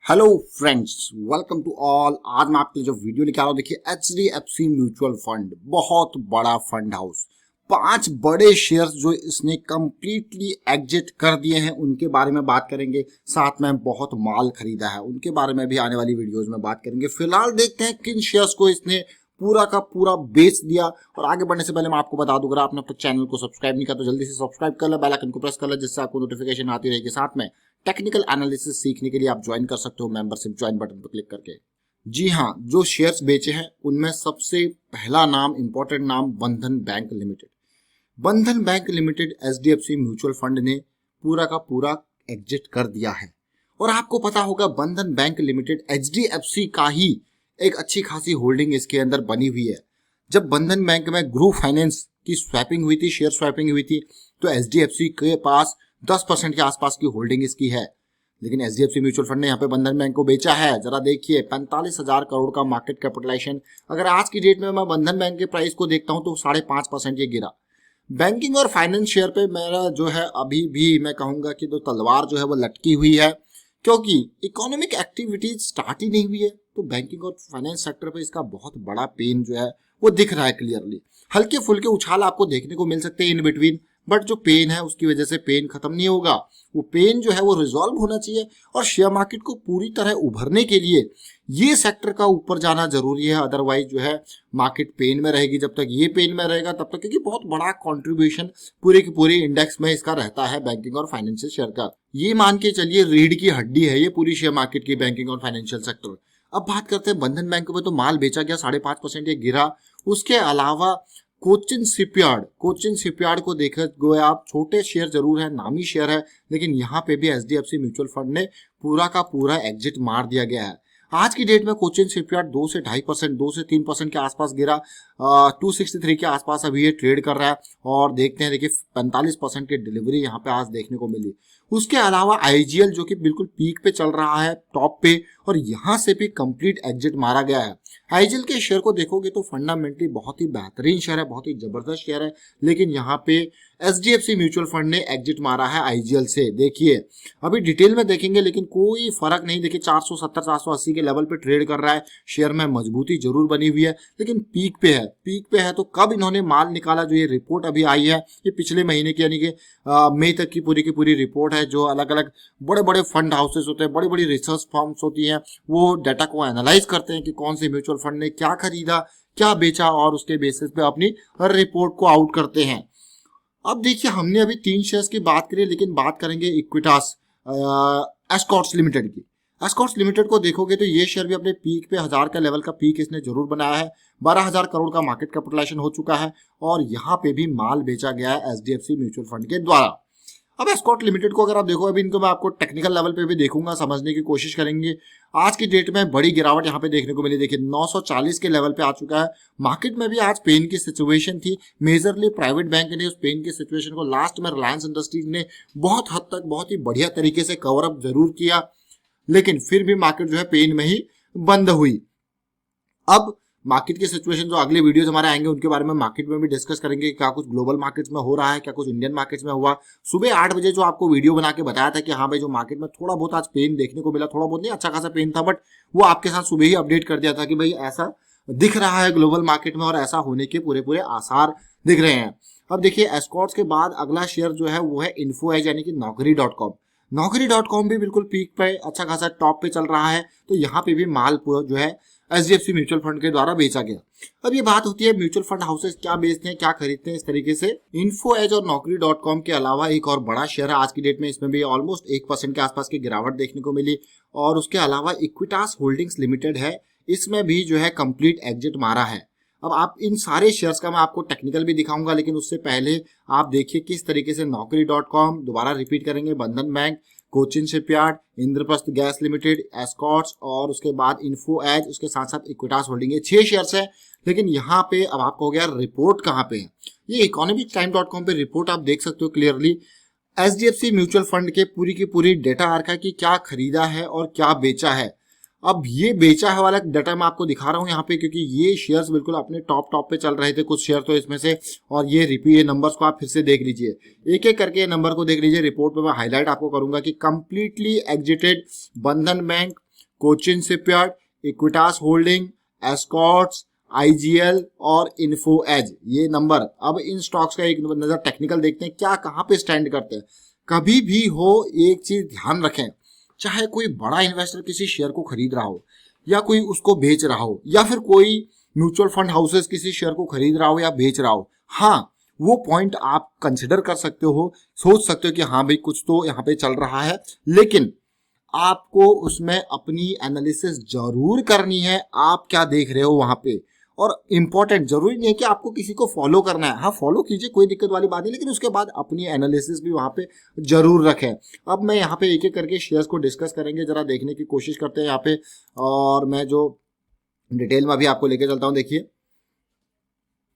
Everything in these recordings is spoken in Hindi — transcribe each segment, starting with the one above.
Hello friends, welcome to all. आज मैं आपके लिए जो वीडियो लेके आ रहा हूँ, देखिए HDFC म्यूचुअल फंड बहुत बड़ा फंड हाउस, 5 बड़े शेयर्स जो इसने कंप्लीटली एग्जिट कर दिए हैं उनके बारे में बात करेंगे। साथ में बहुत माल खरीदा है उनके बारे में भी आने वाली वीडियोस में बात करेंगे। फिलहाल देखते हैं किन शेयर्स को इसने पूरा का पूरा बेच दिया। और आगे बढ़ने से पहले मैं आपको बता दूं, अगर आपने अब तक चैनल को सब्सक्राइब नहीं किया तो जल्दी से सब्सक्राइब कर लो, बेल आइकन को प्रेस कर लो, जिससे आपको नोटिफिकेशन आती रहेगी। साथ में टेक्निकल एनालिसिस सीखने के लिए आप ज्वाइन कर सकते हो मेंबरशिप ज्वाइन बटन पर क्लिक करके। जी हाँ, जो शेयर्स बेचे हैं उनमें सबसे पहला नाम, इंपॉर्टेंट नाम, बंधन बैंक लिमिटेड। बंधन bank limited HDFC mutual fund ने पूरा का पूरा एग्जिट कर दिया है। और आपको पता होगा बंधन बैंक लिमिटेड HDFC का ही एक अच्छी खासी होल्डिंग इसके अंदर बनी हुई है। जब बंधन बैंक में ग्रुप फाइनेंस की स्वैपिंग हुई थी, शेयर स्वैपिंग हुई थी, तो HDFC के पास 10% के आसपास की होल्डिंग इसकी है। लेकिन HDFC म्यूचुअल फंड ने यहाँ पे बंधन बैंक को बेचा है। जरा देखिए, 45,000 करोड़ का मार्केट कैपिटलाइजेशन। अगर आज की डेट में मैं बंधन बैंक के प्राइस को देखता हूँ तो 5.5% ये गिरा। बैंकिंग और फाइनेंस शेयर पे मेरा जो है अभी भी मैं कहूंगा कि तो तलवार जो है वो लटकी हुई है, क्योंकि इकोनॉमिक एक्टिविटीज स्टार्ट ही नहीं हुई है। तो बैंकिंग और फाइनेंस सेक्टर पे इसका बहुत बड़ा पेन जो है वो दिख रहा है क्लियरली। हल्के फुल्के उछाल आपको देखने को मिल सकते हैं इन बिटवीन, बट जो पेन है उसकी वजह से पेन खत्म नहीं होगा। वो पेन जो है वो रिजॉल्व होना चाहिए और शेयर मार्केट को पूरी तरह उभरने के लिए ये सेक्टर का ऊपर जाना जरूरी है। अदरवाइज जो है मार्केट पेन में रहेगी। जब तक ये पेन में रहेगा तब तक, क्योंकि बहुत बड़ा कंट्रीब्यूशन पूरे की पूरी इंडेक्स में इसका रहता है बैंकिंग और फाइनेंशियल शेयर का। ये मान के चलिए रीढ़ की हड्डी है ये पूरी शेयर मार्केट की, बैंकिंग और फाइनेंशियल सेक्टर। अब बात करते हैं बंधन बैंक में, तो माल बेचा गया, 5.5% ये गिरा। उसके अलावा कोचिन शिपयार्ड को देखे गए आप, छोटे शेयर जरूर है, नामी शेयर है, लेकिन यहाँ पे भी HDFC म्यूचुअल फंड ने पूरा का पूरा एग्जिट मार दिया गया है। आज की डेट में कोचिन शिपयार्ड 2 से 2.5%, 2 से 3% के आसपास गिरा। 263 के आसपास अभी ये ट्रेड कर रहा है। और देखते हैं, देखिए 45% की डिलीवरी यहाँ पे आज देखने को मिली। उसके अलावा IGL जो कि बिल्कुल पीक पे चल रहा है, टॉप पे, और यहाँ से भी कंप्लीट एग्जिट मारा गया है। IGL के शेयर को देखोगे तो फंडामेंटली बहुत ही बेहतरीन शेयर है, बहुत ही जबरदस्त शेयर है, लेकिन यहाँ पे HDFC म्यूचुअल फंड ने एग्जिट मारा है IGL से। देखिए अभी डिटेल में देखेंगे लेकिन कोई फर्क नहीं। देखिए 470 480 के लेवल पे ट्रेड कर रहा है। शेयर में मजबूती जरूर बनी हुई है, लेकिन पीक पे है। तो कब इन्होंने माल निकाला, जो ये रिपोर्ट अभी आई है ये पिछले महीने की, यानी कि मई तक की पूरी रिपोर्ट है, जो अलग अलग बड़े बड़े फंड हाउसेस होते हैं, बड़ी बड़ी रिसर्च फर्म्स होती हैं, वो डाटा को एनालाइज करते हैं कि कौन से म्यूचुअल फंड ने क्या खरीदा, क्या बेचा, और उसके बेसिस पे अपनी रिपोर्ट को आउट करते हैं। अब देखिए, हमने अभी 3 शेयर्स की बात करी, लेकिन बात करेंगे इक्विटास एस्कॉर्ट्स लिमिटेड की। एस्कॉर्ट्स लिमिटेड को देखोगे तो ये शेयर भी अपने पीक पे 1000 का लेवल का पीक इसने जरूर बनाया है। 12,000 करोड़ का मार्केट कैपिटलाइजेशन हो चुका है और यहाँ पे भी माल बेचा गया है HDFC म्यूचुअल फंड के द्वारा। अब एस्कॉर्ट लिमिटेड को अगर आप देखो, अभी इनको मैं आपको टेक्निकल लेवल पे भी देखूंगा, समझने की कोशिश करेंगे। आज की डेट में बड़ी गिरावट यहाँ पे देखने को मिली। देखिए 940 के लेवल पे आ चुका है। मार्केट में भी आज पेन की सिचुएशन थी। मेजरली प्राइवेट बैंक ने उस पेन की सिचुएशन को लास्ट में रिलायंस इंडस्ट्रीज ने बहुत हद तक बहुत ही बढ़िया तरीके से कवर अप जरूर किया, लेकिन फिर भी मार्केट जो है पेन में ही बंद हुई। अब मार्केट की सिचुएशन जो अगले वीडियोस हमारे आएंगे उनके बारे में मार्केट में भी डिस्कस करेंगे, क्या कुछ ग्लोबल मार्केट्स में हो रहा है, क्या कुछ इंडियन मार्केट्स में हुआ। सुबह 8 बजे जो आपको वीडियो बना के बताया था कि हाँ भाई, जो मार्केट में थोड़ा बहुत आज पेन देखने को मिला, थोड़ा बहुत नहीं, अच्छा खासा पेन था, बट वो आपके साथ सुबह ही अपडेट कर दिया था कि भाई ऐसा दिख रहा है ग्लोबल मार्केट में और ऐसा होने के पूरे आसार दिख रहे हैं। अब देखिए, एस्कॉर्ट्स के बाद अगला शेयर जो है वो है इन्फो एज, यानी कि Naukri.com। Naukri.com भी बिल्कुल पीक पे अच्छा खासा टॉप पे चल रहा है। तो यहाँ पे भी माल जो है HDFC म्यूचुअल फंड के द्वारा बेचा गया। अब ये बात होती है म्यूचुअल फंड हाउसेस क्या बेचते हैं, क्या खरीदते हैं। इस तरीके से इन्फो एज और Naukri.com के अलावा एक और बड़ा शेयर है आज की डेट में, इसमें भी ऑलमोस्ट 1% के आसपास की गिरावट देखने को मिली। और उसके अलावा इक्विटास होल्डिंग्स लिमिटेड है, इसमें भी जो है कंप्लीट एग्जिट मारा है। अब आप इन सारे शेयर्स का मैं आपको टेक्निकल भी दिखाऊंगा, लेकिन उससे पहले आप देखिए किस तरीके से Naukri.com, दोबारा रिपीट करेंगे, बंधन bank, Cochin shipyard, Indraprastha gas limited, Escorts, और उसके बाद इन्फो एज, उसके साथ साथ इक्विटास होल्डिंग, ये 6 शेयर्स है। लेकिन यहाँ पे अब आपको हो गया रिपोर्ट कहाँ पे है। ये economictime.com पे रिपोर्ट आप देख सकते हो क्लियरली। HDFC म्यूचुअल फंड के पूरी की पूरी डेटा आ रखा है कि क्या खरीदा है और क्या बेचा है। अब ये बेचा है वाला डाटा मैं आपको दिखा रहा हूं यहाँ पे, क्योंकि ये शेयर्स बिल्कुल अपने टॉप पे चल रहे थे, कुछ शेयर तो इसमें से। और ये रिपीट नंबर्स को आप फिर से देख लीजिए, एक एक करके नंबर को देख लीजिए। रिपोर्ट में मैं हाईलाइट आपको करूंगा कि कंप्लीटली एग्जिटेड बंधन bank, Cochin shipyard, Equitas holding, Escorts, IGL और इन्फो एज, ये नंबर। अब इन स्टॉक्स का एक नजर टेक्निकल देखते हैं क्या कहाँ पे स्टैंड करते हैं। कभी भी हो एक चीज ध्यान रखें, चाहे कोई बड़ा इन्वेस्टर किसी शेयर को खरीद रहा हो या कोई उसको बेच रहा हो, या फिर कोई म्यूचुअल फंड हाउसेस किसी शेयर को खरीद रहा हो या बेच रहा हो, हाँ वो पॉइंट आप कंसिडर कर सकते हो, सोच सकते हो कि हाँ भाई कुछ तो यहाँ पे चल रहा है, लेकिन आपको उसमें अपनी एनालिसिस जरूर करनी है, आप क्या देख रहे हो वहां पे। और इंपॉर्टेंट, जरूरी नहीं है कि आपको किसी को फॉलो करना है, हाँ फॉलो कीजिए कोई दिक्कत वाली बात नहीं, लेकिन उसके बाद अपनी एनालिसिस भी वहां पे जरूर रखें। अब मैं यहाँ पे एक एक करके शेयर्स को डिस्कस करेंगे, जरा देखने की कोशिश करते हैं यहाँ पे, और मैं जो डिटेल में अभी आपको लेके चलता हूँ। देखिए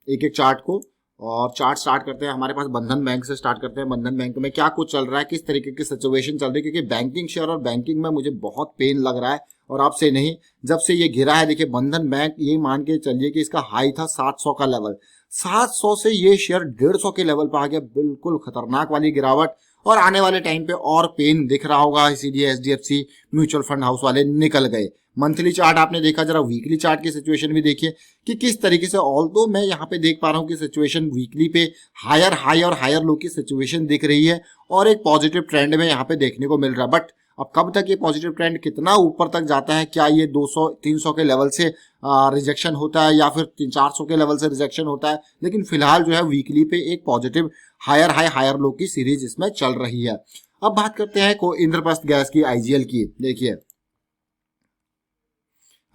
एक एक चार्ट को, और चार्ट स्टार्ट करते हैं हमारे पास बंधन बैंक से स्टार्ट करते हैं। बंधन बैंक में क्या कुछ चल रहा है, किस तरीके की सिचुएशन चल रही है, क्योंकि बैंकिंग शेयर और बैंकिंग में मुझे बहुत पेन लग रहा है, और आपसे नहीं, जब से ये गिरा है। देखिए बंधन बैंक, ये मान के चलिए कि इसका हाई था 700 का लेवल, 700 से ये शेयर 150 के लेवल पर आ गया, बिल्कुल खतरनाक वाली गिरावट, और आने वाले टाइम पे और पेन दिख रहा होगा, इसीलिए एचडीएफसी म्यूचुअल फंड हाउस वाले निकल गए। मंथली चार्ट आपने देखा, जरा वीकली चार्ट की सिचुएशन भी देखिए कि किस तरीके से, ऑल्दो मैं यहाँ पे देख पा रहा हूँ कि सिचुएशन वीकली पे हायर हाई और हायर लो की सिचुएशन दिख रही है, और एक पॉजिटिव ट्रेंड में यहाँ पे देखने को मिल रहा है। बट अब कब तक ये पॉजिटिव ट्रेंड कितना ऊपर तक जाता है, क्या ये 200-300 के लेवल से रिजेक्शन होता है या फिर 300-400 के लेवल से रिजेक्शन होता है, लेकिन फिलहाल जो है वीकली पे एक positive higher high higher low की सीरीज इसमें चल रही है। अब बात करते हैं को इंद्रप्रस्थ गैस की, आईजीएल की। देखिए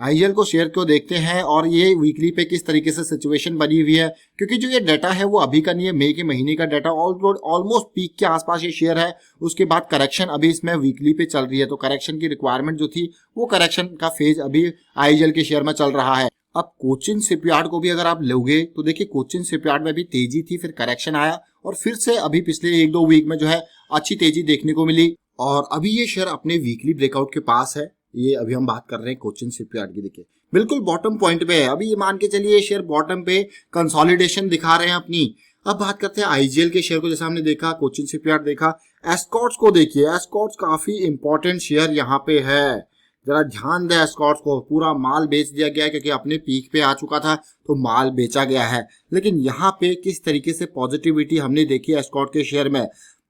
आईजीएल को शेयर को देखते हैं, और ये वीकली पे किस तरीके से सिचुएशन बनी हुई है, क्योंकि जो ये डाटा है वो अभी का नहीं है, मई के महीने का डाटा, ऑलमोस्ट पीक के आसपास ये शेयर है। उसके बाद करेक्शन अभी इसमें वीकली पे चल रही है, तो करेक्शन की रिक्वायरमेंट जो थी वो करेक्शन का फेज अभी आईजीएल के शेयर में चल रहा है। अब कोचिन शिपयार्ड को भी अगर आप लोगे तो देखिए कोचिन शिपयार्ड में भी तेजी थी, फिर करेक्शन आया, और फिर से अभी पिछले 1-2 वीक में जो है अच्छी तेजी देखने को मिली, और अभी ये शेयर अपने वीकली ब्रेकआउट के पास है। ये अभी हम बात कर रहे हैं कोचिन शिपयार्ड की, देखिए बिल्कुल बॉटम पॉइंट पे है, अभी ये मान के चलिए ये शेयर बॉटम पे कंसोलिडेशन दिखा रहे हैं अपनी। अब बात करते हैं आईजीएल के शेयर को, जैसे हमने देखा कोचिन शिपयार्ड देखा, एस्कॉर्ट्स को देखिए, एस्कॉर्ट्स काफी इंपॉर्टेंट शेयर यहाँ पे है, जरा ध्यान दें एस्कॉर्ट्स को। पूरा माल बेच दिया गया है क्योंकि अपने पीक पे आ चुका था, तो माल बेचा गया है, लेकिन यहाँ पे किस तरीके से पॉजिटिविटी हमने देखी एस्कॉर्ट के शेयर में।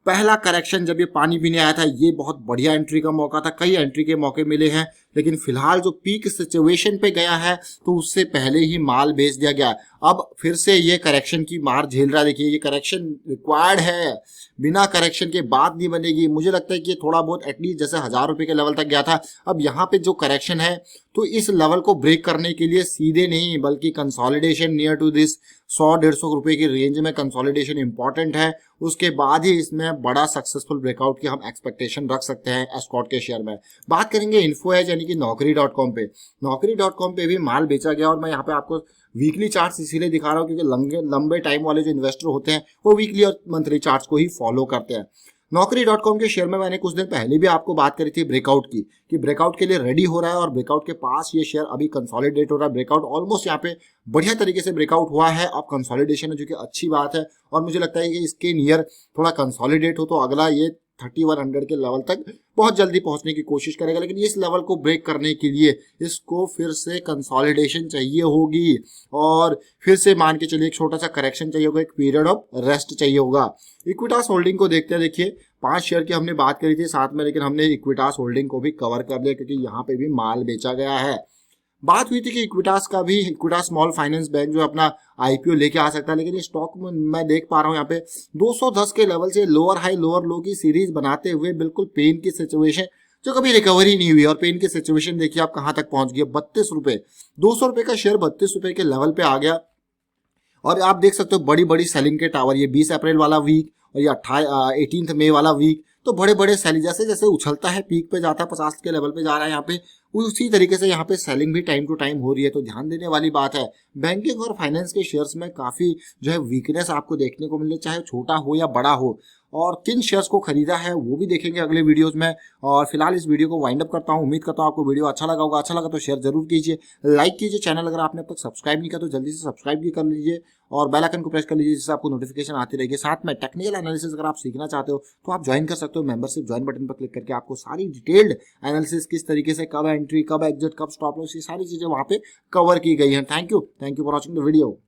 पहला करेक्शन जब ये पानी पीने आया था, ये बहुत बढ़िया एंट्री का मौका था, कई एंट्री के मौके मिले हैं, लेकिन फिलहाल जो पीक सिचुएशन पे गया है तो उससे पहले ही माल बेच दिया गया। अब फिर से ये करेक्शन की मार झेल रहा है। देखिए ये करेक्शन रिक्वायर्ड है, बिना करेक्शन के बात नहीं बनेगी। मुझे लगता है कि ये थोड़ा बहुत एटलीस्ट जैसे 1000 रुपए के लेवल तक गया था, अब यहाँ पे जो करेक्शन है तो इस लेवल को ब्रेक करने के लिए सीधे नहीं बल्कि कंसोलिडेशन नियर टू दिस 100-150 रुपए की रेंज में कंसोलिडेशन इंपॉर्टेंट है, उसके बाद ही इसमें बड़ा सक्सेसफुल ब्रेकआउट की हम एक्सपेक्टेशन रख सकते हैं एस्कॉर्ट के शेयर में। बात करेंगे इन्फो एज यानी कि Naukri.com पे। Naukri.com पे भी माल बेचा गया, और मैं यहाँ पे आपको वीकली चार्ट्स इसीलिए दिखा रहा हूँ क्योंकि लंबे टाइम वाले जो इन्वेस्टर होते हैं वो वीकली और मंथली चार्ट्स को ही फॉलो करते हैं। Naukri.com के शेयर में मैंने कुछ दिन पहले भी आपको बात करी थी ब्रेकआउट की, कि ब्रेकआउट के लिए रेडी हो रहा है, और ब्रेकआउट के पास ये शेयर अभी कंसोलिडेट हो रहा है। ब्रेकआउट ऑलमोस्ट यहाँ पे बढ़िया तरीके से ब्रेकआउट हुआ है, अब कंसोलिडेशन है जो कि अच्छी बात है, और मुझे लगता है कि इसके नियर थोड़ा कंसोलिडेट हो तो अगला ये 3100 के लेवल तक बहुत जल्दी पहुंचने की कोशिश करेगा, लेकिन इस लेवल को ब्रेक करने के लिए इसको फिर से कंसोलिडेशन चाहिए होगी, और फिर से मान के चलिए एक छोटा सा करेक्शन चाहिए होगा, एक पीरियड ऑफ रेस्ट चाहिए होगा। इक्विटास होल्डिंग को देखते हैं। देखिए 5 शेयर की हमने बात करी थी साथ में, लेकिन हमने इक्विटास होल्डिंग को भी कवर कर लिया क्योंकि यहाँ पे भी माल बेचा गया है। बात हुई थी कि इक्विटास का भी, इक्विटास स्मॉल फाइनेंस बैंक जो अपना आईपीओ लेके आ सकता है, लेकिन इस स्टॉक में मैं देख पा रहा हूँ यहाँ पे 210 के लेवल से लोअर हाई लोअर लो की सीरीज बनाते हुए बिल्कुल पेन की सिचुएशन जो कभी रिकवरी नहीं हुई, और पेन की सिचुएशन देखिए आप कहाँ तक पहुंच गई, 32 रुपए, 200 रुपए का शेयर 32 रुपए के लेवल पे आ गया। और आप देख सकते हो बड़ी बड़ी सेलिंग के टावर, ये 20 अप्रैल वाला वीक और ये 18 मई वाला वीक, तो बड़े बड़े सेलिंग जैसे जैसे उछलता है पीक पे जाता है 50 के लेवल पे जा रहा है यहाँ पे, उसी तरीके से यहाँ पे सेलिंग भी टाइम टू टाइम हो रही है, तो ध्यान देने वाली बात है। बैंकिंग और फाइनेंस के शेयर्स में काफी जो है वीकनेस आपको देखने को मिले, चाहे छोटा हो या बड़ा हो, और किन शेयर्स को खरीदा है वो भी देखेंगे अगले वीडियोस में। और फिलहाल इस वीडियो को वाइंड अप करता हूँ। उम्मीद करता हूँ आपको वीडियो अच्छा लगा होगा। अच्छा लगा तो शेयर जरूर कीजिए, लाइक कीजिए। चैनल अगर आपने अब तक सब्सक्राइब नहीं किया तो जल्दी से सब्सक्राइब भी कर लीजिए और बेल आइकन को प्रेस कर लीजिए, जिससे आपको नोटिफिकेशन आती रहेगी। साथ में टेक्निकल एनालिसिस अगर आप सीखना चाहते हो तो आप ज्वाइन कर सकते हो। मेंबरशिप ज्वाइन बटन पर क्लिक करके आपको सारी डिटेल्ड एनालिसिस, किस तरीके से कब एंट्री, कब एग्जिट, कब स्टॉप लॉस, ये सारी चीजें वहां पे कवर की गई हैं। Thank you for watching the video.